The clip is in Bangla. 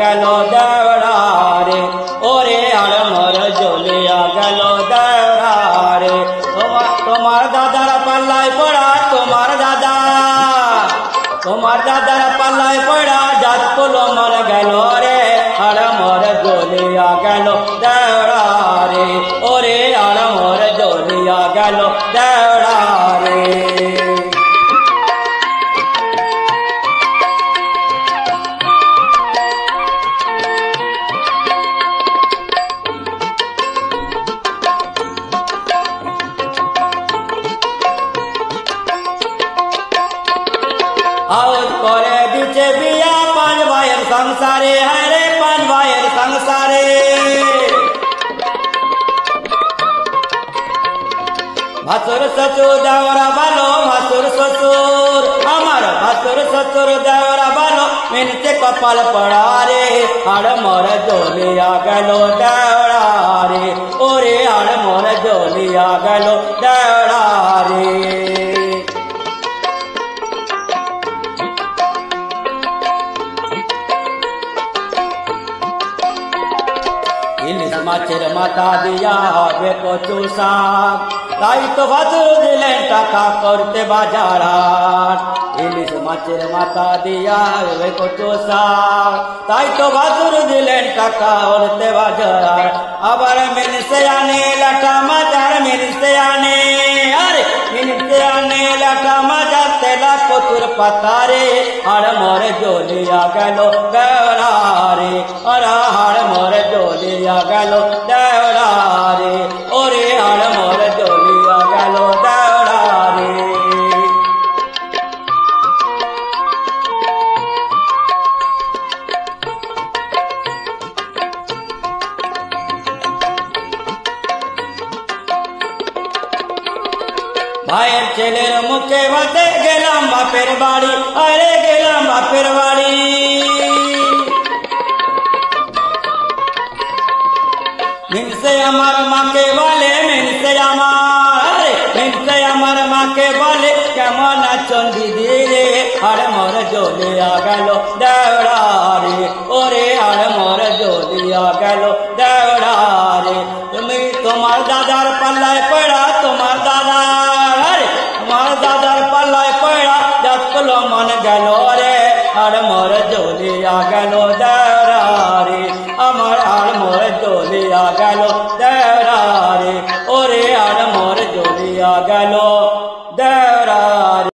গেল দেওড়া রে, ওরে আর মোর জ্বলিয়া গেল দেওড়া রে। তোমার দাদার পাল্লায় পড়া, তোমার দাদার পাল্লায় পড়া জাত কুলো মর গেল রে, আর মোর জ্বলিয়া গেল দেওড়া রে, ওরে আর মোর জ্বলিয়া গেল দেওড়া রে। আউজ করে দিছে বিয়া পাঁচ ভাইয়ের সংসারে, হরে পাঁচ ভাইয়ের সংসারে। ভাসুর শ্বশুর দেওরা ভালো, ভাসুর শ্বশুর আমার ভাসুর শ্বশুর দেওরা ভালো, মিনতে কপাল পড়া রে, আর মোর জ্বলিয়া গেল দেওড়া রে, ওরে আর মোর জ্বলিয়া গেল দেওড়া রে। ইলিশ মাছের মাথা দিয়া হবে কচু শাক, তাই তো ভাসুর দিলেন টাকা করতে বাজার হাট। ইলিশ মাছের মাথা দিয়া হবে কচু শাক, তাই তো ভাসুর দিলেন টাকা করতে বাজার হাট। আবার মিনসে আনে লাটা মাজার, মিনসে আনে আরে মিনসে আনে লাটা মাজার, তেলা কচুর পাতারে, আর মোর জ্বলিয়া গেল দেওড়া রে, আর মোর জ্বলিয়া গেল দেওড়া রে, ওরে আর মোর জ্বলিয়া গেল দেওড়া রে। ভাইয়ের ছেলের মুখে বলতে গেলাম বাপের বাড়ি, আরে গেলাম বাপের বাড়ি। মিনসে আমার মাকে বলে, মিনসে আমার মাকে বলে, কেমন আছেন দিদি রে, আর মোর জ্বলিয়া গেল দেওড়া রে, ওরে আর মোর জ্বলিয়া গেল দেওড়া রে। তুমি তোমার দাদার পাল্লায় পড়া, তোমার দাদার পাল্লায় পড়া জাত কুলো মন গেল রে, আর মোর জ্বলিয়া গেল দেওড়া রে, আমার আর মোর জ্বলিয়া গেল দেওড়া রে, ওরে আর মোর জ্বলিয়া গেল